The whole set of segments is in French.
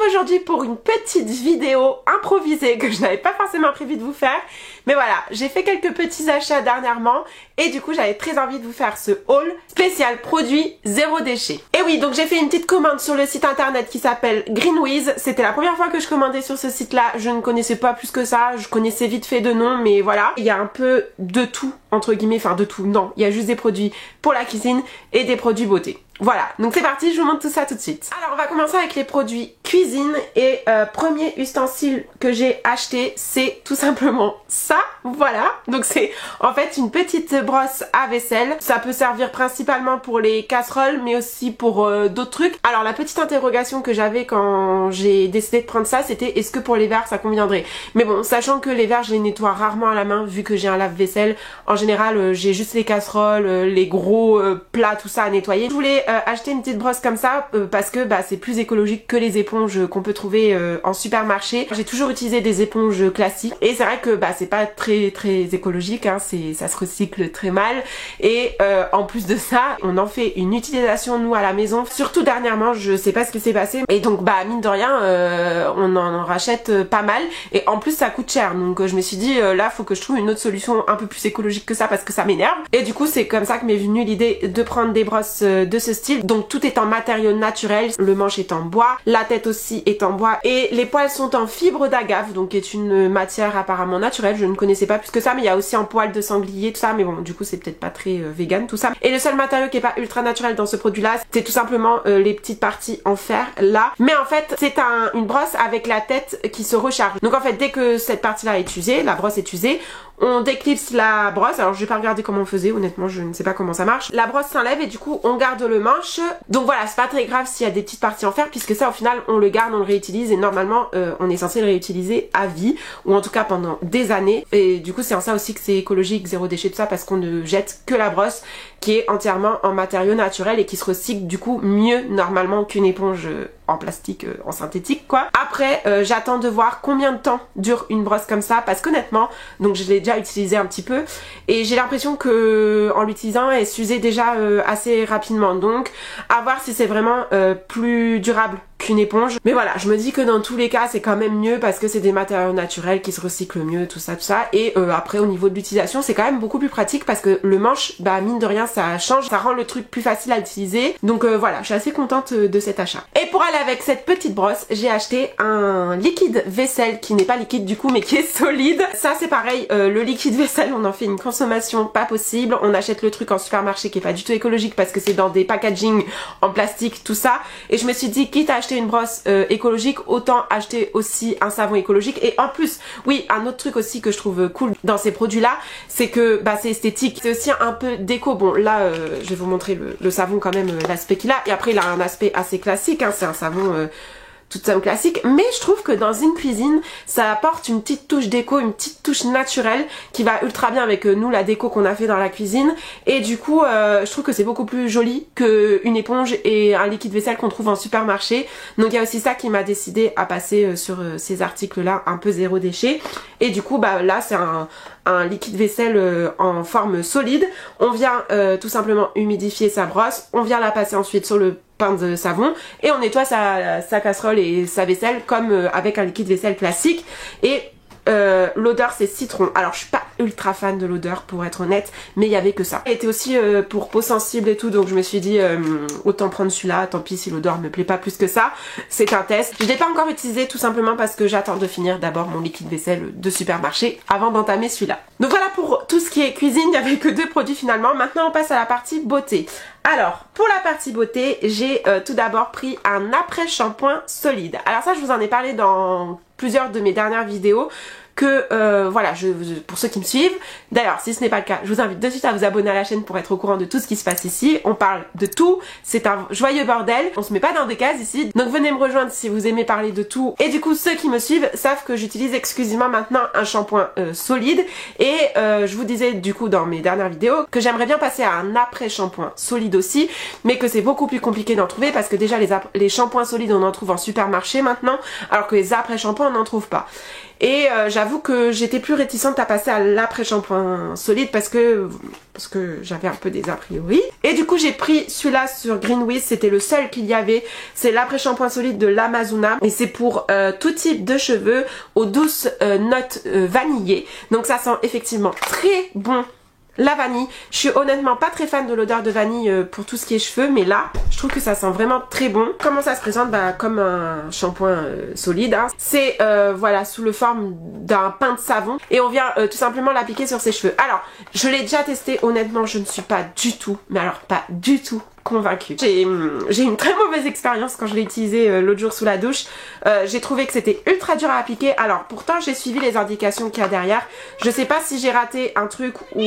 aujourd'hui pour une petite vidéo improvisée que je n'avais pas forcément prévu de vous faire. Mais voilà, j'ai fait quelques petits achats dernièrement et du coup j'avais très envie de vous faire ce haul spécial produit zéro déchet. Et oui, donc j'ai fait une petite commande sur le site internet qui s'appelle Greenwiz. C'était la première fois que je commandais sur ce site là, je ne connaissais pas plus que ça, je connaissais vite fait de nom, mais voilà. Il y a un peu de tout, entre guillemets, enfin de tout, non, il y a juste des produits pour la cuisine et des produits beauté. Voilà, donc c'est parti, je vous montre tout ça tout de suite. Alors on va commencer avec les produits cuisine et premier ustensile que j'ai acheté, c'est tout simplement ça, voilà. Donc c'est en fait une petite brosse à vaisselle. Ça peut servir principalement pour les casseroles mais aussi pour d'autres trucs. Alors la petite interrogation que j'avais quand j'ai décidé de prendre ça, c'était est-ce que pour les verres ça conviendrait. Mais bon, sachant que les verres je les nettoie rarement à la main vu que j'ai un lave-vaisselle, en général j'ai juste les casseroles, les gros plats, tout ça à nettoyer. Je voulais acheter une petite brosse comme ça parce que c'est plus écologique que les éponges qu'on peut trouver en supermarché. J'ai toujours utilisé des éponges classiques et c'est vrai que c'est pas très écologique, hein, ça se recycle très mal et en plus de ça on en fait une utilisation nous à la maison, surtout dernièrement, je sais pas ce qui s'est passé et donc mine de rien on en rachète pas mal et en plus ça coûte cher, donc je me suis dit là faut que je trouve une autre solution un peu plus écologique que ça parce que ça m'énerve et du coup c'est comme ça que m'est venue l'idée de prendre des brosses de ce style. Donc tout est en matériaux naturels, le manche est en bois, la tête aussi est en bois et les poils sont en fibre d'agave, donc qui est une matière apparemment naturelle, je ne connaissais pas plus que ça, mais il y a aussi en poil de sanglier, tout ça, mais bon du coup c'est peut-être pas très vegan tout ça. Et le seul matériau qui est pas ultra naturel dans ce produit là, c'est tout simplement les petites parties en fer là, mais en fait c'est une brosse avec la tête qui se recharge. Donc en fait dès que cette partie là est usée, la brosse est usée, on déclipse la brosse, alors je vais pas regarder comment on faisait, honnêtement je ne sais pas comment ça marche. La brosse s'enlève et du coup on garde le manche, donc voilà c'est pas très grave s'il y a des petites parties en fer puisque ça au final on le garde, on le réutilise et normalement on est censé le réutiliser à vie ou en tout cas pendant des années et du coup c'est en ça aussi que c'est écologique, zéro déchet tout ça parce qu'on ne jette que la brosse qui est entièrement en matériaux naturels et qui se recycle du coup mieux normalement qu'une éponge en plastique, en synthétique quoi. Après j'attends de voir combien de temps dure une brosse comme ça parce qu'honnêtement, donc je l'ai déjà utilisé un petit peu et j'ai l'impression que en l'utilisant elle s'usait déjà assez rapidement, donc à voir si c'est vraiment plus durable qu'une éponge. Mais voilà, je me dis que dans tous les cas c'est quand même mieux parce que c'est des matériaux naturels qui se recyclent mieux, tout ça et après au niveau de l'utilisation c'est quand même beaucoup plus pratique parce que le manche, mine de rien ça change, ça rend le truc plus facile à utiliser, donc voilà, je suis assez contente de cet achat. Et pour aller avec cette petite brosse, j'ai acheté un liquide vaisselle qui n'est pas liquide du coup mais qui est solide. Ça c'est pareil, le liquide vaisselle on en fait une consommation pas possible, on achète le truc en supermarché qui est pas du tout écologique parce que c'est dans des packaging en plastique tout ça, et je me suis dit quitte à acheter une brosse écologique, autant acheter aussi un savon écologique. Et en plus, oui, un autre truc aussi que je trouve cool dans ces produits là, c'est que c'est esthétique, c'est aussi un peu déco. Bon là je vais vous montrer le savon quand même, l'aspect qu'il a, et après il a un aspect assez classique, hein, c'est un savon toute somme classique, mais je trouve que dans une cuisine ça apporte une petite touche déco, une petite touche naturelle qui va ultra bien avec nous, la déco qu'on a fait dans la cuisine, et du coup je trouve que c'est beaucoup plus joli qu'une éponge et un liquide vaisselle qu'on trouve en supermarché. Donc il y a aussi ça qui m'a décidé à passer sur ces articles là un peu zéro déchet, et du coup là c'est un liquide vaisselle en forme solide. On vient tout simplement humidifier sa brosse, on vient la passer ensuite sur le pain de savon et on nettoie sa casserole et sa vaisselle comme avec un liquide vaisselle classique. Et l'odeur c'est citron. Alors je suis pas ultra fan de l'odeur pour être honnête, mais il y avait que ça. Il était aussi pour peau sensible et tout, donc je me suis dit autant prendre celui-là, tant pis si l'odeur me plaît pas plus que ça. C'est un test. Je l'ai pas encore utilisé tout simplement parce que j'attends de finir d'abord mon liquide vaisselle de supermarché avant d'entamer celui-là. Donc voilà pour tout ce qui est cuisine, il n'y avait que 2 produits finalement. Maintenant on passe à la partie beauté. Alors pour la partie beauté, j'ai tout d'abord pris un après-shampoing solide. Alors ça je vous en ai parlé dans plusieurs de mes dernières vidéos, que voilà, pour ceux qui me suivent, d'ailleurs si ce n'est pas le cas, je vous invite de suite à vous abonner à la chaîne pour être au courant de tout ce qui se passe ici. On parle de tout, c'est un joyeux bordel, on se met pas dans des cases ici, donc venez me rejoindre si vous aimez parler de tout. Et du coup ceux qui me suivent savent que j'utilise exclusivement maintenant un shampoing solide, et je vous disais du coup dans mes dernières vidéos que j'aimerais bien passer à un après shampoing solide aussi, mais que c'est beaucoup plus compliqué d'en trouver parce que déjà les shampoings solides on en trouve en supermarché maintenant, alors que les après shampoings on n'en trouve pas. Et j'avoue j'avoue que j'étais plus réticente à passer à l'après-shampoing solide parce que j'avais un peu des a priori. Et du coup j'ai pris celui-là sur Greenwiz, c'était le seul qu'il y avait. C'est l'après-shampoing solide de l'Amazona et c'est pour tout type de cheveux aux douces notes vanillées. Donc ça sent effectivement très bon la vanille. Je suis honnêtement pas très fan de l'odeur de vanille pour tout ce qui est cheveux, mais là je trouve que ça sent vraiment très bon. Comment ça se présente? Bah comme un shampoing solide hein. C'est voilà sous le forme d'un pain de savon et on vient tout simplement l'appliquer sur ses cheveux. Alors je l'ai déjà testé, honnêtement je ne suis pas du tout, mais alors pas du tout convaincue. J'ai une très mauvaise expérience quand je l'ai utilisé l'autre jour sous la douche. J'ai trouvé que c'était ultra dur à appliquer. Alors pourtant j'ai suivi les indications qu'il y a derrière. Je sais pas si j'ai raté un truc où...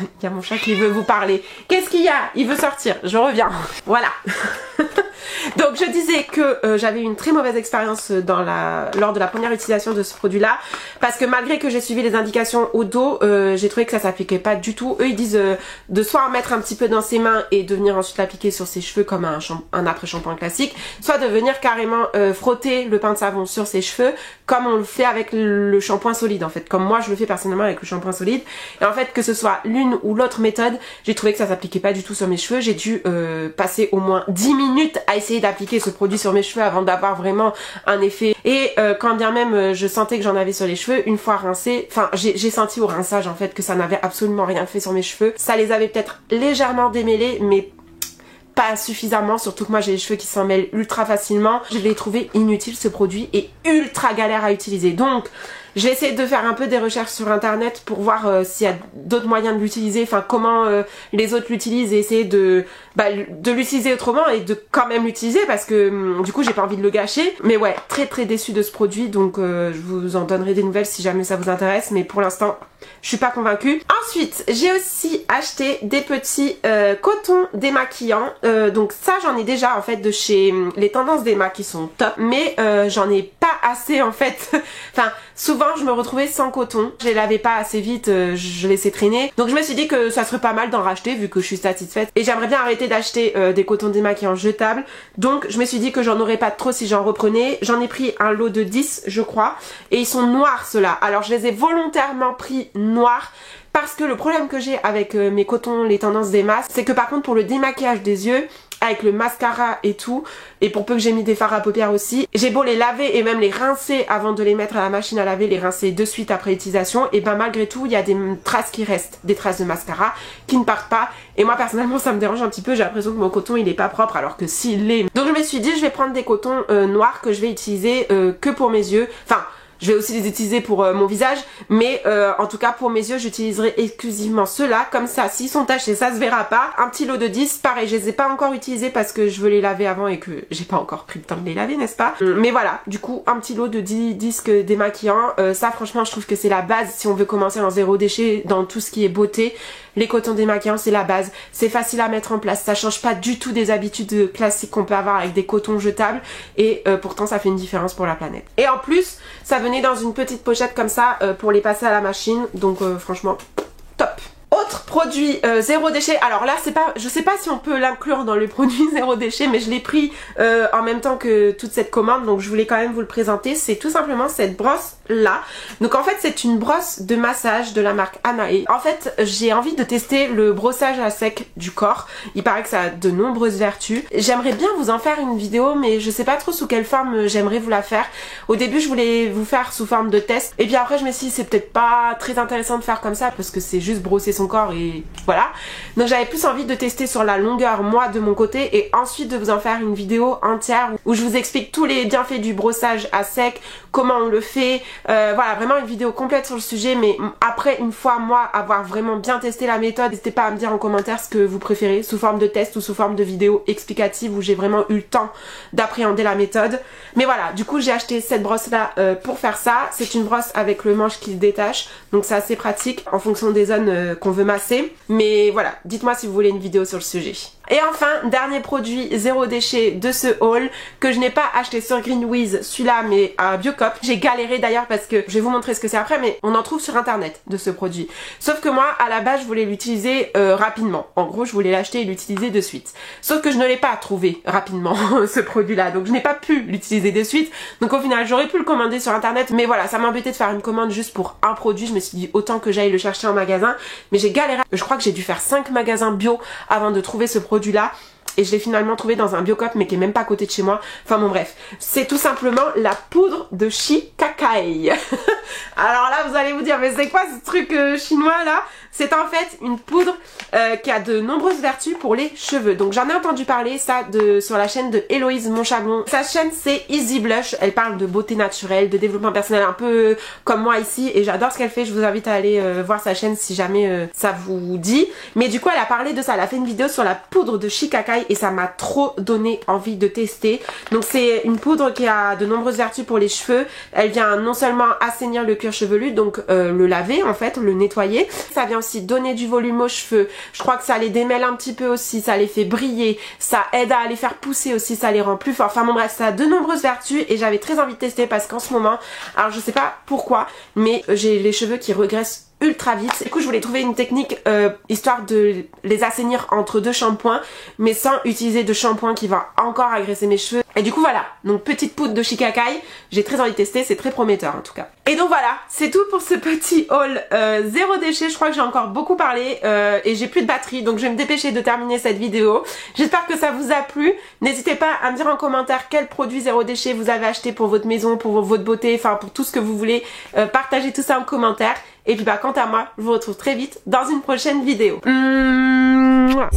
Il y a mon chat qui veut vous parler. Qu'est-ce qu'il y a? Il veut sortir. Je reviens. Voilà. Donc je disais que j'avais eu une très mauvaise expérience lors de la première utilisation de ce produit là, parce que malgré que j'ai suivi les indications au dos, j'ai trouvé que ça s'appliquait pas du tout. Eux ils disent de soit en mettre un petit peu dans ses mains et de venir ensuite l'appliquer sur ses cheveux comme un après-shampoing classique, soit de venir carrément frotter le pain de savon sur ses cheveux comme on le fait avec le shampoing solide en fait, comme moi je le fais personnellement avec le shampoing solide. Et en fait que ce soit l'une ou l'autre méthode, j'ai trouvé que ça s'appliquait pas du tout sur mes cheveux. J'ai dû passer au moins 10 minutes à essayer d'appliquer ce produit sur mes cheveux avant d'avoir vraiment un effet. Et quand bien même je sentais que j'en avais sur les cheveux, une fois rincé, enfin j'ai senti au rinçage en fait que ça n'avait absolument rien fait sur mes cheveux. Ça les avait peut-être légèrement démêlés, mais pas suffisamment, surtout que moi j'ai les cheveux qui s'en mêlent ultra facilement. Je l'ai trouvé inutile ce produit et ultra galère à utiliser. Donc j'ai essayé de faire un peu des recherches sur internet pour voir s'il y a d'autres moyens de l'utiliser, enfin comment les autres l'utilisent et essayer de l'utiliser autrement et de quand même l'utiliser parce que du coup j'ai pas envie de le gâcher. Mais ouais, très très déçue de ce produit, donc je vous en donnerai des nouvelles si jamais ça vous intéresse, mais pour l'instant je suis pas convaincue. Ensuite j'ai aussi acheté des petits cotons démaquillants, donc ça j'en ai déjà en fait de chez les Tendances Déma qui sont top, mais j'en ai pas assez en fait. Enfin souvent je me retrouvais sans coton, je les lavais pas assez vite, je laissais traîner, donc je me suis dit que ça serait pas mal d'en racheter vu que je suis satisfaite et j'aimerais bien arrêter d'acheter des cotons démaquillants jetables, donc je me suis dit que j'en aurais pas trop si j'en reprenais. J'en ai pris un lot de 10 je crois et ils sont noirs ceux-là. Alors je les ai volontairement pris noirs parce que le problème que j'ai avec mes cotons les Tendances Déma, c'est que par contre pour le démaquillage des yeux avec le mascara et tout, et pour peu que j'ai mis des fards à paupières aussi, j'ai beau les laver et même les rincer avant de les mettre à la machine à laver, les rincer de suite après l'utilisation, et ben malgré tout il y a des traces qui restent, des traces de mascara qui ne partent pas, et moi personnellement ça me dérange un petit peu, j'ai l'impression que mon coton il est pas propre alors que s'il l'est. Donc je me suis dit je vais prendre des cotons noirs que je vais utiliser que pour mes yeux, enfin je vais aussi les utiliser pour mon visage, mais en tout cas pour mes yeux j'utiliserai exclusivement ceux-là, comme ça s'ils sont tachés ça se verra pas. Un petit lot de 10, pareil je les ai pas encore utilisés parce que je veux les laver avant et que j'ai pas encore pris le temps de les laver, n'est-ce pas? Mais voilà, du coup un petit lot de 10 disques démaquillants, ça franchement je trouve que c'est la base si on veut commencer en zéro déchet dans tout ce qui est beauté. Les cotons démaquillants c'est la base, c'est facile à mettre en place, ça change pas du tout des habitudes classiques qu'on peut avoir avec des cotons jetables et pourtant ça fait une différence pour la planète. Et en plus ça venait dans une petite pochette comme ça pour les passer à la machine, donc franchement top. Autre produit zéro déchet, alors là c'est pas, je sais pas si on peut l'inclure dans les produits zéro déchet, mais je l'ai pris en même temps que toute cette commande, donc je voulais quand même vous le présenter. C'est tout simplement cette brosse là. Donc en fait c'est une brosse de massage de la marque Anae. En fait j'ai envie de tester le brossage à sec du corps, il paraît que ça a de nombreuses vertus. J'aimerais bien vous en faire une vidéo, mais je sais pas trop sous quelle forme j'aimerais vous la faire. Au début je voulais vous faire sous forme de test, et puis après je me suis dit c'est peut-être pas très intéressant de faire comme ça parce que c'est juste brosser son corps et voilà. Donc j'avais plus envie de tester sur la longueur moi de mon côté et ensuite de vous en faire une vidéo entière où je vous explique tous les bienfaits du brossage à sec, comment on le fait, voilà vraiment une vidéo complète sur le sujet. Mais après une fois moi avoir vraiment bien testé la méthode, n'hésitez pas à me dire en commentaire ce que vous préférez, sous forme de test ou sous forme de vidéo explicative où j'ai vraiment eu le temps d'appréhender la méthode. Mais voilà, du coup j'ai acheté cette brosse là pour faire ça. C'est une brosse avec le manche qui se détache, donc c'est assez pratique en fonction des zones qu'on veut masser. Mais voilà, dites-moi si vous voulez une vidéo sur le sujet. Et enfin, dernier produit zéro déchet de ce haul que je n'ai pas acheté sur Greenwiz, celui-là mais à Biocop. J'ai galéré d'ailleurs parce que je vais vous montrer ce que c'est après, mais on en trouve sur internet de ce produit. Sauf que moi à la base je voulais l'utiliser rapidement. En gros je voulais l'acheter et l'utiliser de suite. Sauf que je ne l'ai pas trouvé rapidement ce produit là, donc je n'ai pas pu l'utiliser de suite. Donc au final j'aurais pu le commander sur internet, mais voilà, ça m'embêtait de faire une commande juste pour un produit. Je me suis dit autant que j'aille le chercher en magasin, mais j'ai galéré. Je crois que j'ai dû faire 5 magasins bio avant de trouver ce produit là. Et je l'ai finalement trouvé dans un Biocop mais qui est même pas à côté de chez moi. Enfin bon bref, c'est tout simplement la poudre de Shikakai. Alors là vous allez vous dire mais c'est quoi ce truc chinois là? C'est en fait une poudre qui a de nombreuses vertus pour les cheveux. Donc j'en ai entendu parler ça sur la chaîne de Héloïse Monchablon. Sa chaîne c'est Easy Blush. Elle parle de beauté naturelle, de développement personnel un peu comme moi ici. Et j'adore ce qu'elle fait. Je vous invite à aller voir sa chaîne si jamais ça vous dit. Mais du coup elle a parlé de ça. Elle a fait une vidéo sur la poudre de Shikakai et ça m'a trop donné envie de tester. Donc c'est une poudre qui a de nombreuses vertus pour les cheveux. Elle vient non seulement assainir le cuir chevelu, donc le laver en fait, le nettoyer. Ça vient aussi donner du volume aux cheveux. Je crois que ça les démêle un petit peu aussi, ça les fait briller, ça aide à les faire pousser aussi, ça les rend plus forts. Enfin bon bref, ça a de nombreuses vertus et j'avais très envie de tester parce qu'en ce moment, alors je sais pas pourquoi, mais j'ai les cheveux qui regressent ultra vite. Du coup je voulais trouver une technique histoire de les assainir entre deux shampoings mais sans utiliser de shampoing qui va encore agresser mes cheveux. Et du coup voilà, donc petite poudre de Shikakai, j'ai très envie de tester, c'est très prometteur en tout cas. Et donc voilà, c'est tout pour ce petit haul zéro déchet. Je crois que j'ai encore beaucoup parlé et j'ai plus de batterie donc je vais me dépêcher de terminer cette vidéo. J'espère que ça vous a plu. N'hésitez pas à me dire en commentaire quel produit zéro déchet vous avez acheté pour votre maison, pour votre beauté, enfin pour tout ce que vous voulez. Partagez tout ça en commentaire. Et puis bah quant à moi, je vous retrouve très vite dans une prochaine vidéo. Mouah.